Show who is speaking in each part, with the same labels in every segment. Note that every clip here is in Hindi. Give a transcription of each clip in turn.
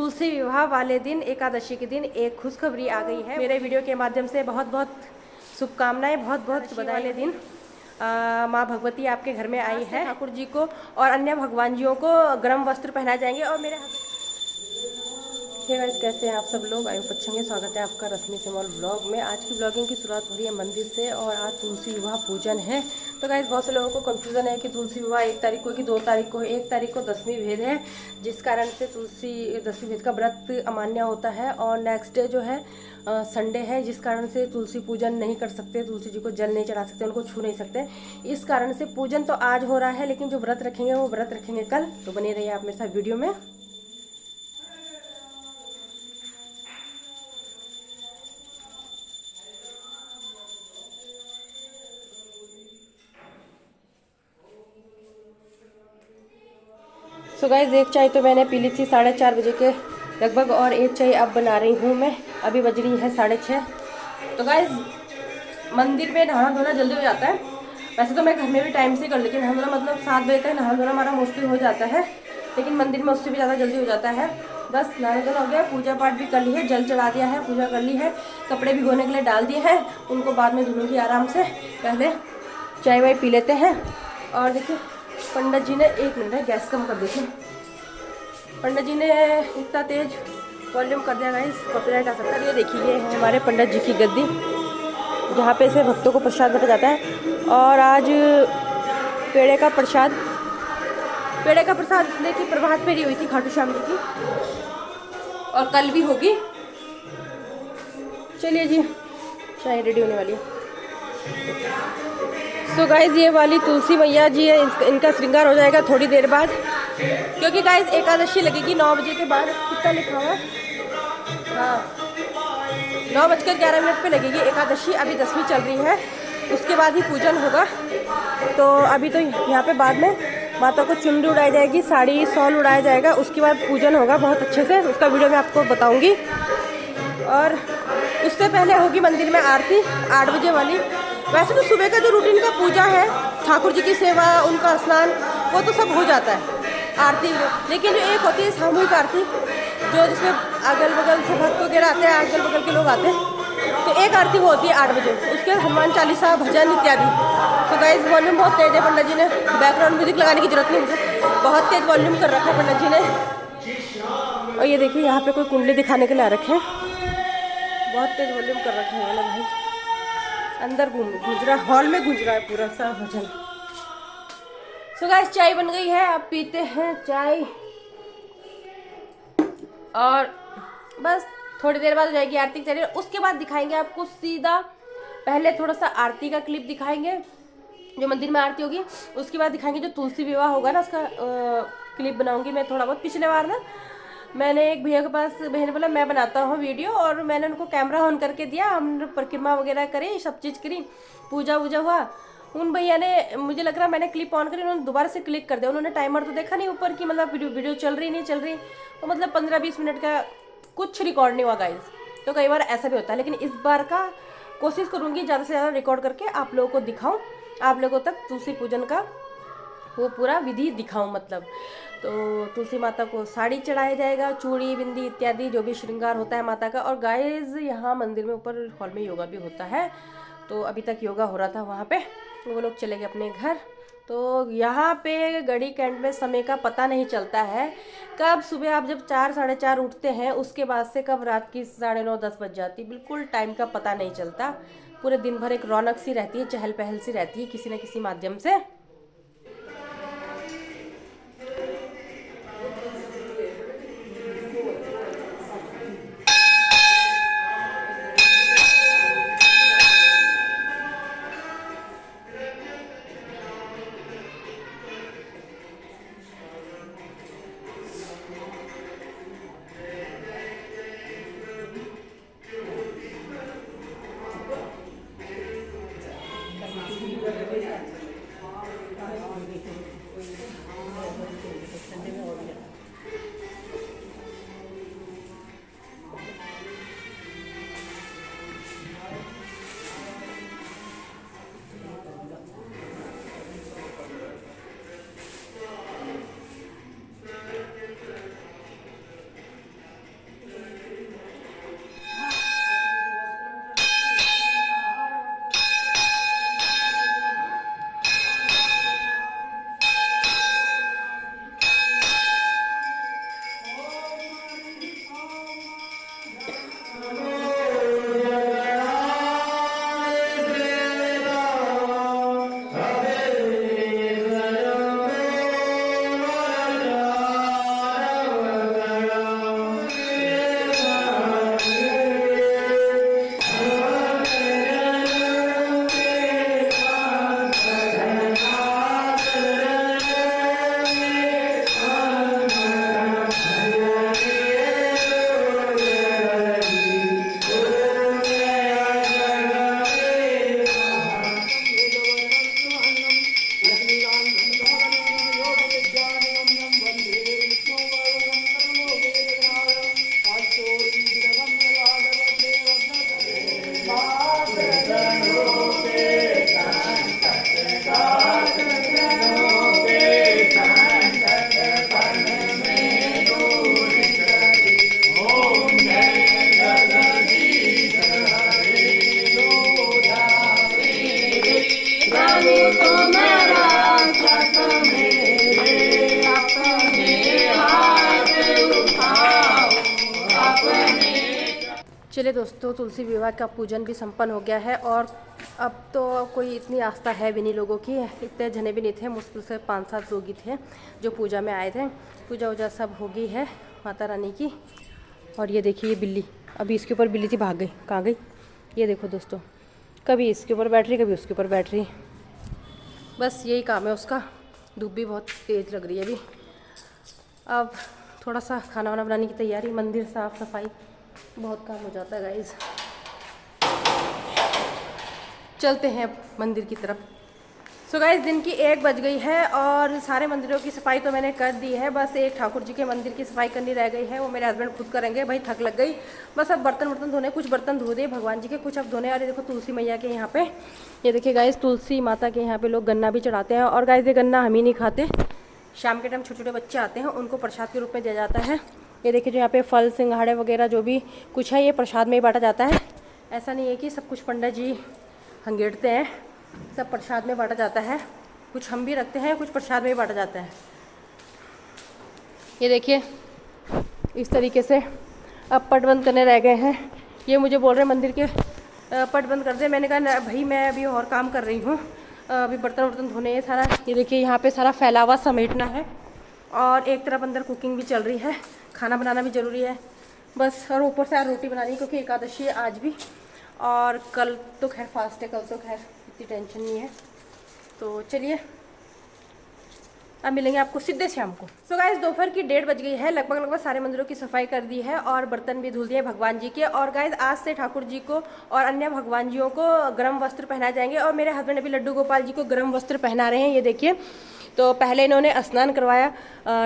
Speaker 1: तुलसी विवाह वाले दिन एकादशी के दिन एक खुशखबरी आ गई है। मेरे वीडियो के माध्यम से बहुत बहुत शुभकामनाएं, बहुत बहुत बधाई। वाले दिन माँ भगवती आपके घर में आई है। ठाकुर जी को और अन्य भगवान जियों को गर्म वस्त्र पहनाए जाएंगे। और मेरे हे गाइस, कैसे हैं आप सब लोग? आयु पच्छेंगे, स्वागत है आपका रश्मि सिमोल ब्लॉग में। आज की ब्लॉगिंग की शुरुआत हो रही है मंदिर से और आज तुलसी विवाह पूजन है। तो गाइस, बहुत से लोगों को कंफ्यूजन है कि तुलसी विवाह 1 तारीख को कि 2 तारीख को। 1 तारीख को दशमी भेद है, जिस कारण से तुलसी दशमी भेद का व्रत अमान्य होता है। और नेक्स्ट डे जो है संडे है, जिस कारण से तुलसी पूजन नहीं कर सकते, तुलसी जी को जल नहीं चढ़ा सकते, उनको छू नहीं सकते। इस कारण से पूजन तो आज हो रहा है, लेकिन जो व्रत रखेंगे वो व्रत रखेंगे कल। तो बने रहिए आप मेरे साथ वीडियो में। तो गाइस, एक चाय तो मैंने पी ली थी 4:30 बजे के लगभग, और एक चाय अब बना रही हूँ मैं। अभी बज रही है 6:30। तो गाइस, मंदिर में नहाना धोना जल्दी हो जाता है। वैसे तो मैं घर में भी टाइम से कर लेती हूँ, नहाना मतलब 7 बजे तक नहाना धोना हमारा मोस्टली हो जाता है, लेकिन मंदिर में उससे भी ज़्यादा जल्दी हो जाता है। बस नहाना धोना हो गया, पूजा पाठ भी कर ली है, जल चढ़ा दिया है, पूजा कर ली है, कपड़े भिगोने के लिए डाल दिए हैं, उनको बाद में धुलूँगी आराम से। पहले चाय वाय पी लेते हैं। और देखिए, पंडित जी ने 1 मिनट है, गैस कम कर देखिए। पंडित जी ने इतना तेज वॉल्यूम कर दिया गाइस, कॉपीराइट आ सकता है। ये देखिए, ये है हमारे पंडित जी की गद्दी, जहाँ पे से भक्तों को प्रसाद बांटा जाता है। और आज पेड़े का प्रसाद इसलिए कि प्रभात फेरी हुई थी खाटू श्याम जी की, और कल भी होगी। चलिए जी, चाय रेडी होने वाली है। सो गाइज, ये वाली तुलसी मैया जी है, इनका श्रृंगार हो जाएगा थोड़ी देर बाद, क्योंकि गाइज एकादशी लगेगी 9 बजे के बाद। कितना लिखा हुआ? हाँ, 9:11 पे लगेगी एकादशी। अभी 10वीं चल रही है, उसके बाद ही पूजन होगा। तो अभी तो यहाँ पे बाद में माता को चुनरी उड़ाई जाएगी, साड़ी शॉल उड़ाया जाएगा, उसके बाद पूजन होगा बहुत अच्छे से। उसका वीडियो मैं आपको बताऊँगी। और उससे पहले होगी मंदिर में आरती 8 बजे वाली। वैसे तो सुबह का जो रूटीन का पूजा है, ठाकुर जी की सेवा, उनका स्नान, वो तो सब हो जाता है आरती। लेकिन जो एक होती है सामूहिक आरती, जो जिसमें अगल बगल से भक्त वगैरह आते हैं, अगल बगल के लोग आते हैं, तो एक आरती वो होती है 8 बजे। उसके हनुमान चालीसा, भजन इत्यादि। तो गाइस, वॉल्यूम बहुत तेज है, पंडित जी ने बैकग्राउंड म्यूजिक लगाने की जरूरत नहीं मुझे, बहुत तेज वॉल्यूम कर रखा है पंडित जी ने। और ये देखिए, यहाँ पे कोई कुंडली दिखाने के लिए आ रखे हैं, बहुत तेज वॉल्यूम कर रखा है भाई। अंदर गूंज रहा, हॉल में गूंज रहा है पूरा सा भजन। सो गाइस, चाय बन गई है, अब पीते हैं चाय। और बस थोड़ी देर बाद हो जाएगी आरती की तैयारी। उसके बाद दिखाएंगे आपको सीधा, पहले थोड़ा सा आरती का क्लिप दिखाएंगे, जो मंदिर में आरती होगी। उसके बाद दिखाएंगे जो तुलसी विवाह होगा ना, उसका क्लिप बनाऊंगी मैं थोड़ा बहुत। पिछले बार ना मैंने एक भैया के पास, भैया ने बोला मैं बनाता हूँ वीडियो, और मैंने उनको कैमरा ऑन करके दिया, हमने परिक्रमा वगैरह करी, सब चीज़ करी, पूजा वूजा हुआ। उन भैया ने, मुझे लग रहा मैंने क्लिप ऑन करी, उन्होंने दोबारा से क्लिक कर दिया। उन्होंने टाइमर तो देखा नहीं ऊपर की, मतलब वीडियो चल रही नहीं चल रही, तो मतलब 15-20 मिनट का कुछ रिकॉर्ड नहीं हुआ गाइस। तो कई बार ऐसा भी होता है, लेकिन इस बार का कोशिश करूँगी ज़्यादा से ज़्यादा रिकॉर्ड करके आप लोगों को दिखाऊँ, आप लोगों तक तुलसी पूजन का वो पूरा विधि दिखाऊं मतलब। तो तुलसी माता को साड़ी चढ़ाया जाएगा, चूड़ी बिंदी इत्यादि जो भी श्रृंगार होता है माता का। और गाइस, यहाँ मंदिर में ऊपर हॉल में योगा भी होता है, तो अभी तक योगा हो रहा था वहाँ पे, वो लोग चले गए अपने घर। तो यहाँ पे गढ़ी कैंट में समय का पता नहीं चलता है, कब सुबह आप जब 4-4:30 उठते हैं, उसके बाद से कब रात की 9:30-10 बज जाती, बिल्कुल टाइम का पता नहीं चलता। पूरे दिन भर एक रौनक सी रहती है, चहल पहल सी रहती है किसी न किसी माध्यम से। चलिए दोस्तों, तुलसी विवाह का पूजन भी संपन्न हो गया है और अब तो कोई इतनी आस्था है भी नहीं लोगों की, इतने जने भी नहीं थे, मुश्किल से 5-7 लोग ही थे जो पूजा में आए थे। पूजा वूजा सब हो गई है माता रानी की। और ये देखिए ये बिल्ली, अभी इसके ऊपर बिल्ली थी, भाग गई, कहाँ गई? ये देखो दोस्तों, कभी इसके ऊपर बैठ रही, कभी उसके ऊपर बैठ रही, बस यही काम है उसका। धूप भी बहुत तेज़ लग रही है अभी। अब थोड़ा सा खाना वाना बनाने की तैयारी, मंदिर साफ़ सफाई, बहुत काम हो जाता है गाइज। चलते हैं मंदिर की तरफ। सो गाइज दिन की 1 बज गई है और सारे मंदिरों की सफाई तो मैंने कर दी है, बस एक ठाकुर जी के मंदिर की सफाई करनी रह गई है, वो मेरे हस्बैंड खुद करेंगे, भाई थक लग गई। बस अब बर्तन धोने, कुछ बर्तन धो दिए भगवान जी के, कुछ अब धोने। और ये देखो तुलसी मैया के यहाँ पे, ये देखिए गाइज तुलसी माता के यहाँ पे लोग गन्ना भी चढ़ाते हैं। और गाइज ये गन्ना हम ही नहीं खाते, शाम के टाइम छोटे छोटे बच्चे आते हैं उनको प्रसाद के रूप में दिया जाता है। ये देखिए जो यहाँ पे फल सिंघाड़े वगैरह जो भी कुछ है ये प्रसाद में ही बांटा जाता है। ऐसा नहीं है कि सब कुछ पंडित जी हंगेड़ते हैं, सब प्रसाद में बांटा जाता है। कुछ हम भी रखते हैं, कुछ प्रसाद में ही बांटा जाता है। ये देखिए इस तरीके से अब पट बंद करने रह गए हैं। ये मुझे बोल रहे हैं मंदिर के पट बंद कर दे। मैंने कहा भाई मैं अभी और काम कर रही हूँ, अभी बर्तन वर्तन धोने हैं सारा। ये देखिए यहाँ पे सारा फैलावा समेटना है और एक तरफ अंदर कुकिंग भी चल रही है, खाना बनाना भी ज़रूरी है बस। और ऊपर से आज रोटी बनानी क्योंकि एकादशी है आज भी, और कल तो खैर फास्ट है, कल तो खैर इतनी टेंशन नहीं है। तो चलिए अब मिलेंगे आपको सीधे शाम को। सो गाइस दोपहर की 1:30 बज गई है, लगभग सारे मंदिरों की सफाई कर दी है और बर्तन भी धुल दिए भगवान जी के। और गाइस आज से ठाकुर जी को और अन्य भगवान जियों को गर्म वस्त्र पहनाए जाएंगे और मेरे हस्बैंड अभी लड्डू गोपाल जी को गर्म वस्त्र पहना रहे हैं। ये देखिए, तो पहले इन्होंने स्नान करवाया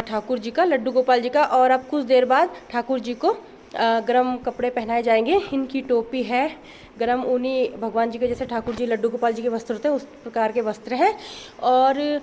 Speaker 1: ठाकुर जी का, लड्डू गोपाल जी का, और अब कुछ देर बाद ठाकुर जी को गरम कपड़े पहनाए जाएंगे। इनकी टोपी है, गरम ऊनी भगवान जी के जैसे ठाकुर जी लड्डू गोपाल जी के वस्त्र होते हैं उस प्रकार के वस्त्र हैं। और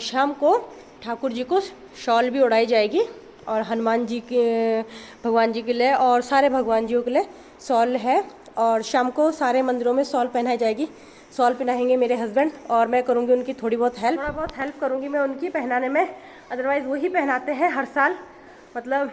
Speaker 1: शाम को ठाकुर जी को शॉल भी उड़ाई जाएगी और हनुमान जी के भगवान जी के लिए और सारे भगवान जियों के लिए शॉल है। और शाम को सारे मंदिरों में शॉल पहनाई जाएगी। शॉल पहनाएंगे मेरे हस्बैंड और मैं करूँगी उनकी थोड़ा बहुत हेल्प करूँगी मैं उनकी पहनाने में। अदरवाइज़ वही पहनाते हैं हर साल, मतलब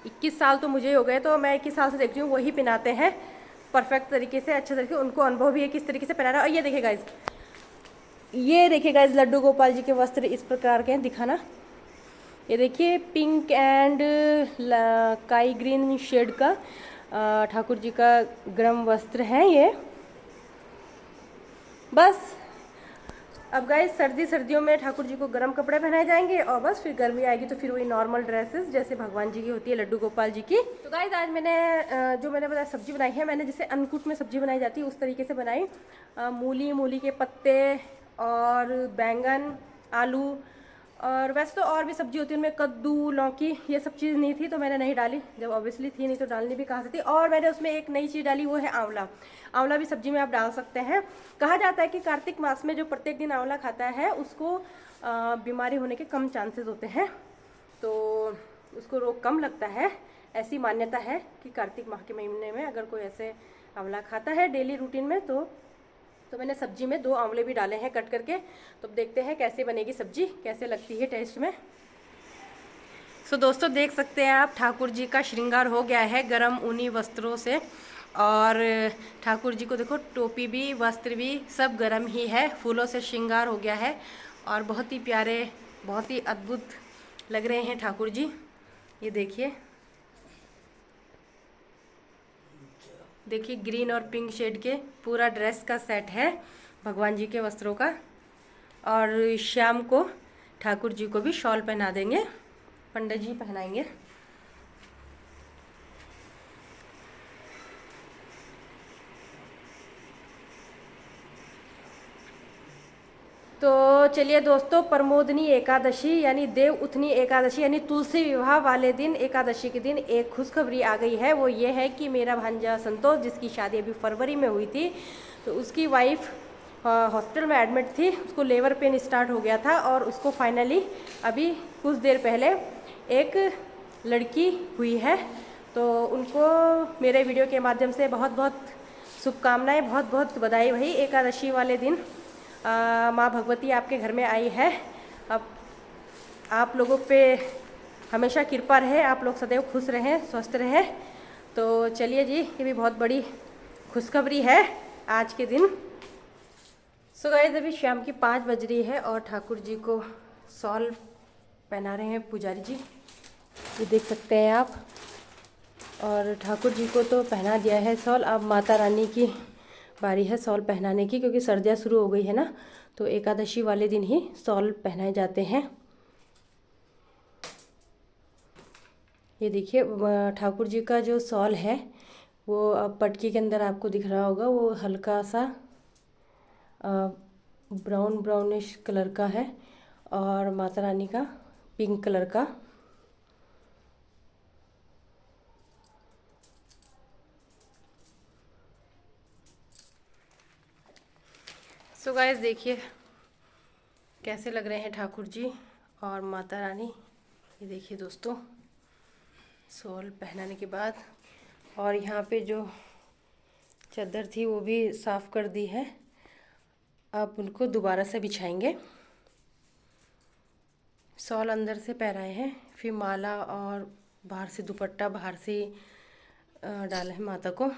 Speaker 1: 21 साल तो मुझे हो गए, तो मैं 21 साल से देखती हूँ वही पहनाते हैं परफेक्ट तरीके से, अच्छे तरीके। उनको अनुभव भी है किस तरीके से पहनाना। और ये देखिए गाइज लड्डू गोपाल जी के वस्त्र इस प्रकार के हैं, दिखाना। ये देखिए पिंक एंड काई ग्रीन शेड का ठाकुर जी का गर्म वस्त्र है ये। बस अब गाइस सर्दियों में ठाकुर जी को गर्म कपड़े पहनाए जाएंगे और बस फिर गर्मी आएगी तो फिर वही नॉर्मल ड्रेसेस जैसे भगवान जी की होती है, लड्डू गोपाल जी की। तो गाइस आज मैंने जो मैंने बताया सब्जी बनाई है, मैंने जैसे अन्नकूट में सब्जी बनाई जाती है उस तरीके से बनाई। मूली के पत्ते और बैंगन, आलू, और वैसे तो और भी सब्जी होती है उनमें, कद्दू, लौकी, ये सब चीज़ नहीं थी तो मैंने नहीं डाली, जब ऑब्वियसली थी नहीं तो डालनी भी कहाँ से थी। और मैंने उसमें एक नई चीज़ डाली, वो है आंवला। आंवला भी सब्जी में आप डाल सकते हैं। कहा जाता है कि कार्तिक मास में जो प्रत्येक दिन आंवला खाता है उसको बीमारी होने के कम चांसेस होते हैं, तो उसको रोग कम लगता है, ऐसी मान्यता है कि कार्तिक माह के महीने में अगर कोई ऐसे आंवला खाता है डेली रूटीन में तो मैंने सब्जी में 2 आंवले भी डाले हैं कट करके। तो देखते हैं कैसे बनेगी सब्जी, कैसे लगती है टेस्ट में। सो दोस्तों देख सकते हैं आप ठाकुर जी का श्रृंगार हो गया है गरम ऊनी वस्त्रों से। और ठाकुर जी को देखो टोपी भी वस्त्र भी सब गरम ही है, फूलों से श्रृंगार हो गया है और बहुत ही प्यारे, बहुत ही अद्भुत लग रहे हैं ठाकुर जी। ये देखिए ग्रीन और पिंक शेड के पूरा ड्रेस का सेट है भगवान जी के वस्त्रों का। और शाम को ठाकुर जी को भी शॉल पहना देंगे, पंडित जी पहनाएंगे। तो चलिए दोस्तों, प्रमोदनी एकादशी यानी देव उठनी एकादशी यानी तुलसी विवाह वाले दिन, एकादशी के दिन एक खुशखबरी आ गई है। वो ये है कि मेरा भांजा संतोष, जिसकी शादी अभी फरवरी में हुई थी, तो उसकी वाइफ हॉस्पिटल में एडमिट थी, उसको लेबर पेन स्टार्ट हो गया था और उसको फाइनली अभी कुछ देर पहले एक लड़की हुई है। तो उनको मेरे वीडियो के माध्यम से बहुत बहुत शुभकामनाएं, बहुत बहुत बधाई। भाई एकादशी वाले दिन माँ भगवती आपके घर में आई है। अब आप लोगों पे हमेशा कृपा रहे, आप लोग सदैव खुश रहें, स्वस्थ रहें। तो चलिए जी, ये भी बहुत बड़ी खुशखबरी है आज के दिन। सो गाइस, अभी शाम की 5 बज रही है और ठाकुर जी को शॉल पहना रहे हैं पुजारी जी, ये देख सकते हैं आप। और ठाकुर जी को तो पहना दिया है शॉल, अब माता रानी की बारी है शॉल पहनाने की, क्योंकि सर्दियाँ शुरू हो गई है ना, तो एकादशी वाले दिन ही शॉल पहनाए जाते हैं। ये देखिए ठाकुर जी का जो शॉल है वो अब पटकी के अंदर आपको दिख रहा होगा, वो हल्का सा ब्राउन ब्राउनिश कलर का है और माता रानी का पिंक कलर का। सो गाइस, देखिए कैसे लग रहे हैं ठाकुर जी और माता रानी। ये देखिए दोस्तों, शॉल पहनाने के बाद, और यहाँ पे जो चादर थी वो भी साफ़ कर दी है, अब उनको दोबारा से बिछाएंगे। शॉल अंदर से पहनाए हैं, फिर माला और बाहर से दुपट्टा बाहर से डाला है माता को।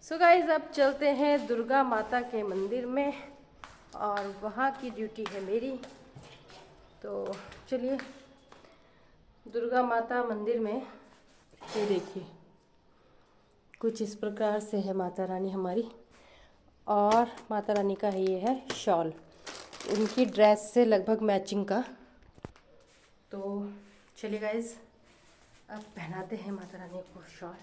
Speaker 1: सो गाइस, अब चलते हैं दुर्गा माता के मंदिर में और वहाँ की ड्यूटी है मेरी। तो चलिए, दुर्गा माता मंदिर में ये देखिए कुछ इस प्रकार से है माता रानी हमारी, और माता रानी का ये है शॉल, उनकी ड्रेस से लगभग मैचिंग का। तो चलिए गाइस, अब पहनाते हैं माता रानी को शॉल।